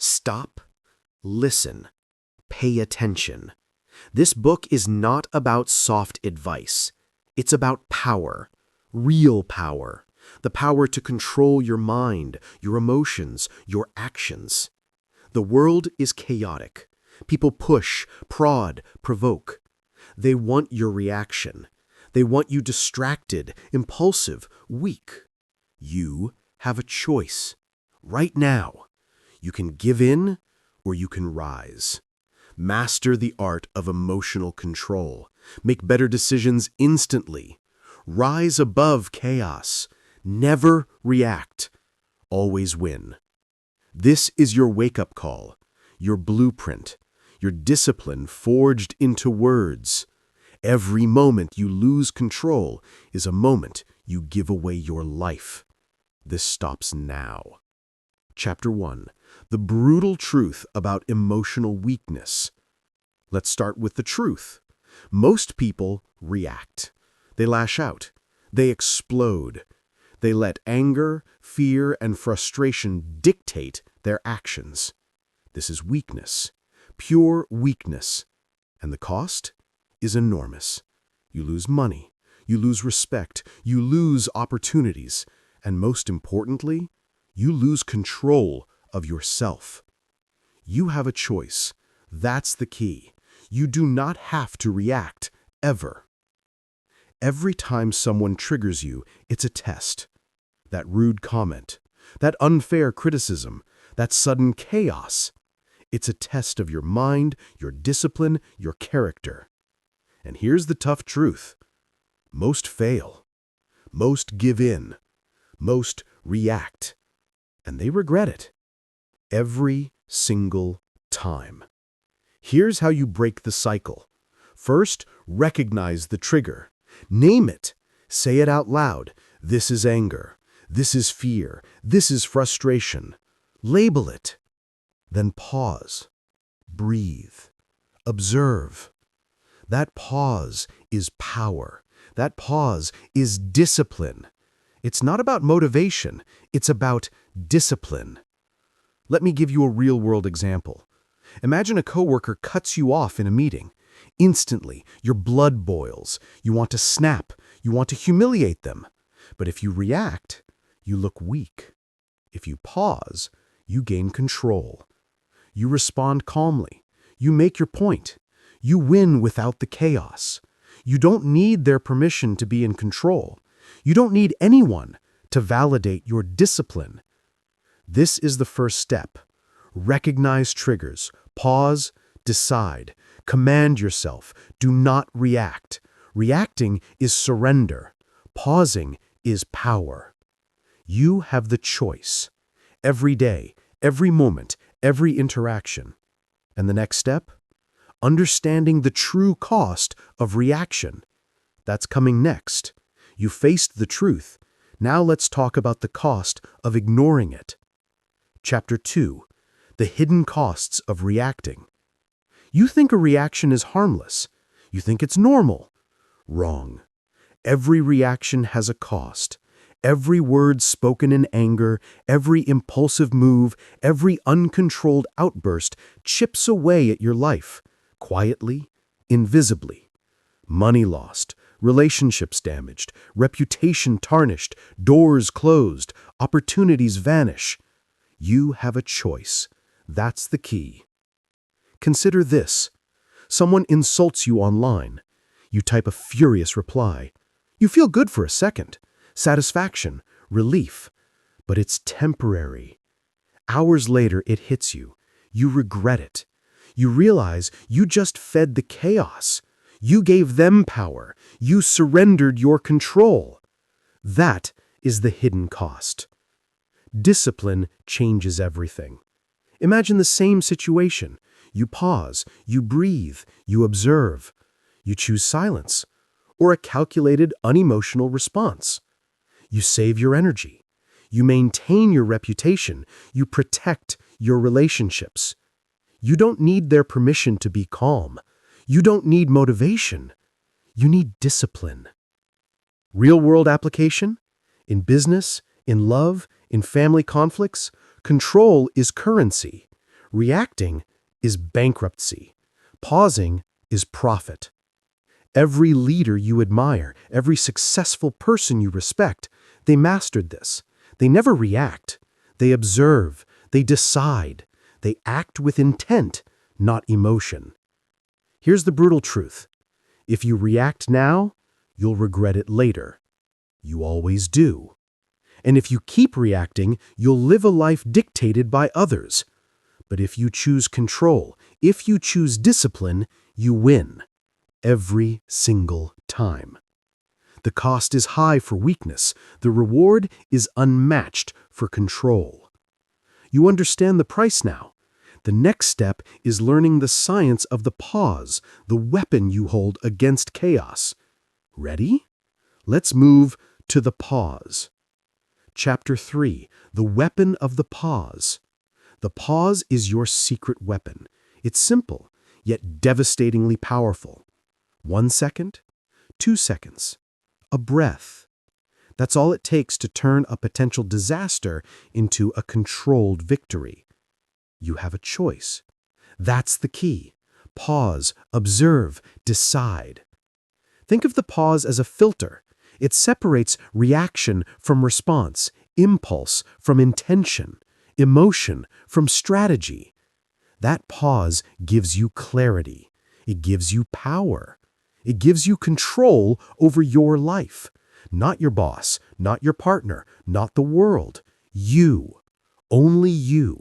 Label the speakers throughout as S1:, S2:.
S1: Stop, listen, pay attention. This book is not about soft advice. It's about power, real power, the power to control your mind, your emotions, your actions. The world is chaotic. People push, prod, provoke. They want your reaction. They want you distracted, impulsive, weak. You have a choice. Right now, you can give in or you can rise. Master the art of emotional control. Make better decisions instantly. Rise above chaos. Never react. Always win. This is your wake-up call, your blueprint, your discipline forged into words. Every moment you lose control is a moment you give away your life. This stops now. Chapter 1. The brutal truth about emotional weakness. Let's start with the truth. Most people react. They lash out. They explode. They let anger, fear, and frustration dictate their actions. This is weakness, pure weakness. And the cost is enormous. You lose money. You lose respect. You lose opportunities. And most importantly, you lose control of yourself. You have a choice. That's the key. You do not have to react, ever. Every time someone triggers you, it's a test. That rude comment, that unfair criticism, that sudden chaos. It's a test of your mind, your discipline, your character. And here's the tough truth. Most fail. Most give in. Most react. And they regret it. Every single time. Here's how you break the cycle. First, recognize the trigger. Name it. Say it out loud. This is anger. This is fear. This is frustration. Label it. Then pause. Breathe. Observe. That pause is power. That pause is discipline. It's not about motivation. It's about discipline. Let me give you a real-world example. Imagine a coworker cuts you off in a meeting. Instantly, your blood boils. You want to snap. You want to humiliate them. But if you react, you look weak. If you pause, you gain control. You respond calmly. You make your point. You win without the chaos. You don't need their permission to be in control. You don't need anyone to validate your discipline. This is the first step. Recognize triggers. Pause. Decide. Command yourself. Do not react. Reacting is surrender. Pausing is power. You have the choice. Every day, every moment, every interaction. And the next step? Understanding the true cost of reaction. That's coming next. You faced the truth. Now let's talk about the cost of ignoring it. Chapter 2. The hidden costs of reacting. You think a reaction is harmless. You think it's normal. Wrong. Every reaction has a cost. Every word spoken in anger, every impulsive move, every uncontrolled outburst chips away at your life, quietly, invisibly. Money lost, relationships damaged, reputation tarnished, doors closed, opportunities vanish. You have a choice. That's the key. Consider this. Someone insults you online. You type a furious reply. You feel good for a second. Satisfaction, relief. But it's temporary. Hours later, it hits you. You regret it. You realize you just fed the chaos. You gave them power. You surrendered your control. That is the hidden cost. Discipline changes everything. Imagine the same situation. You pause, you breathe, you observe. You choose silence or a calculated, unemotional response. You save your energy. You maintain your reputation. You protect your relationships. You don't need their permission to be calm. You don't need motivation. You need discipline. Real-world application? In business, in love, in family conflicts, control is currency. Reacting is bankruptcy. Pausing is profit. Every leader you admire, every successful person you respect, they mastered this. They never react. They observe. They decide. They act with intent, not emotion. Here's the brutal truth. If you react now, you'll regret it later. You always do. And if you keep reacting, you'll live a life dictated by others. But if you choose control, if you choose discipline, you win. Every single time. The cost is high for weakness. The reward is unmatched for control. You understand the price now. The next step is learning the science of the pause, the weapon you hold against chaos. Ready? Let's move to the pause. Chapter 3, The Weapon of the Pause. The pause is your secret weapon. It's simple, yet devastatingly powerful. 1 second, 2 seconds, a breath. That's all it takes to turn a potential disaster into a controlled victory. You have a choice. That's the key. Pause, observe, decide. Think of the pause as a filter. It separates reaction from response, impulse from intention, emotion from strategy. That pause gives you clarity. It gives you power. It gives you control over your life. Not your boss, not your partner, not the world. You. Only you.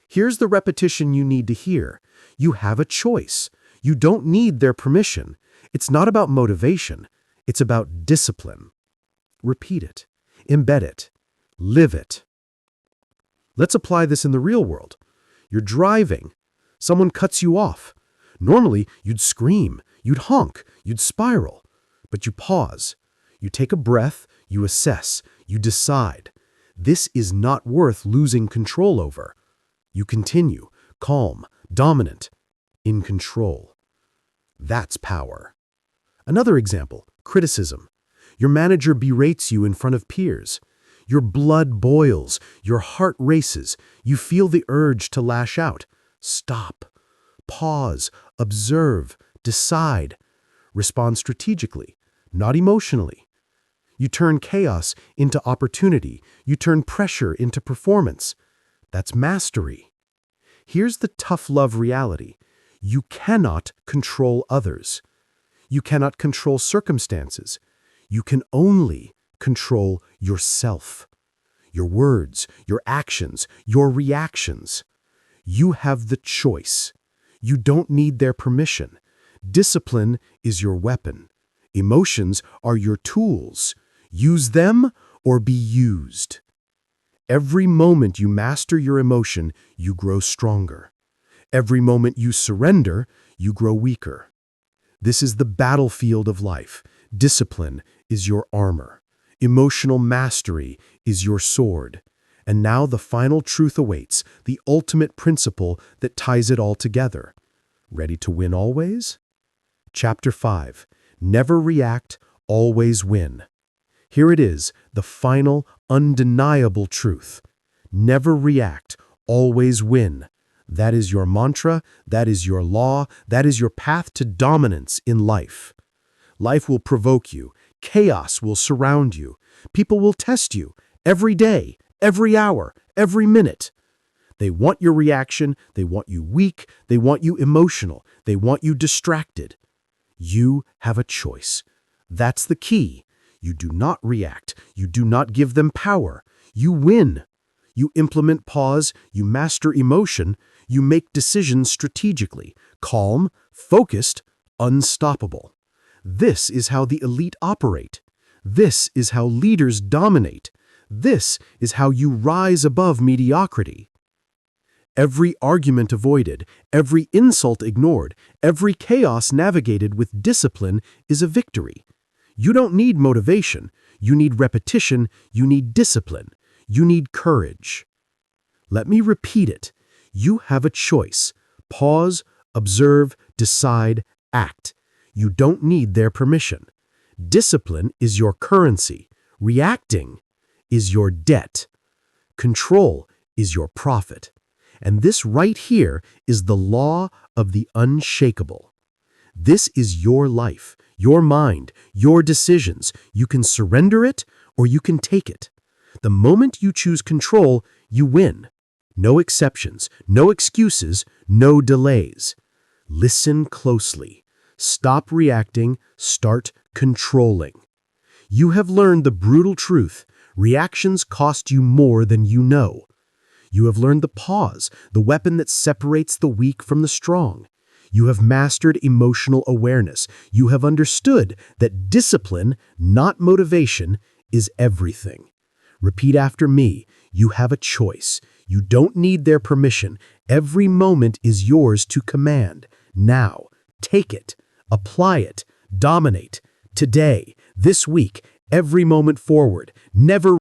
S1: Here's the repetition you need to hear. You have a choice. You don't need their permission. It's not about motivation. It's about discipline. Repeat it. Embed it. Live it. Let's apply this in the real world. You're driving. Someone cuts you off. Normally, you'd scream, you'd honk, you'd spiral. But you pause. You take a breath, you assess, you decide. This is not worth losing control over. You continue, calm, dominant, in control. That's power. Another example, criticism. Your manager berates you in front of peers. Your blood boils, your heart races, you feel the urge to lash out. Stop. Pause, observe, decide. Respond strategically, not emotionally. You turn chaos into opportunity. You turn pressure into performance. That's mastery. Here's the tough love reality. You cannot control others. You cannot control circumstances. You can only control yourself. Your words, your actions, your reactions. You have the choice. You don't need their permission. Discipline is your weapon. Emotions are your tools. Use them or be used. Every moment you master your emotion, you grow stronger. Every moment you surrender, you grow weaker. This is the battlefield of life. Discipline is your armor. Emotional mastery is your sword. And now the final truth awaits, the ultimate principle that ties it all together. Ready to win always? Chapter 5. Never react, always win. Here it is, the final, undeniable truth. Never react, always win. That is your mantra, that is your law, that is your path to dominance in life. Life will provoke you. Chaos will surround you. People will test you every day, every hour, every minute. They want your reaction, they want you weak, they want you emotional, they want you distracted. You have a choice. That's the key. You do not react. You do not give them power. You win. You implement pause, you master emotion, you make decisions strategically, calm, focused, unstoppable. This is how the elite operate. This is how leaders dominate. This is how you rise above mediocrity. Every argument avoided, every insult ignored, every chaos navigated with discipline is a victory. You don't need motivation. You need repetition. You need discipline. You need courage. Let me repeat it. You have a choice. Pause, observe, decide, act. You don't need their permission. Discipline is your currency. Reacting is your debt. Control is your profit. And this right here is the law of the unshakable. This is your life, your mind, your decisions. You can surrender it or you can take it. The moment you choose control, you win. No exceptions, no excuses, no delays. Listen closely. Stop reacting, start controlling. You have learned the brutal truth. Reactions cost you more than you know. You have learned the pause, the weapon that separates the weak from the strong. You have mastered emotional awareness. You have understood that discipline, not motivation, is everything. Repeat after me. You have a choice. You don't need their permission. Every moment is yours to command. Now, take it. Apply it. Dominate. Today, this week, every moment forward. Never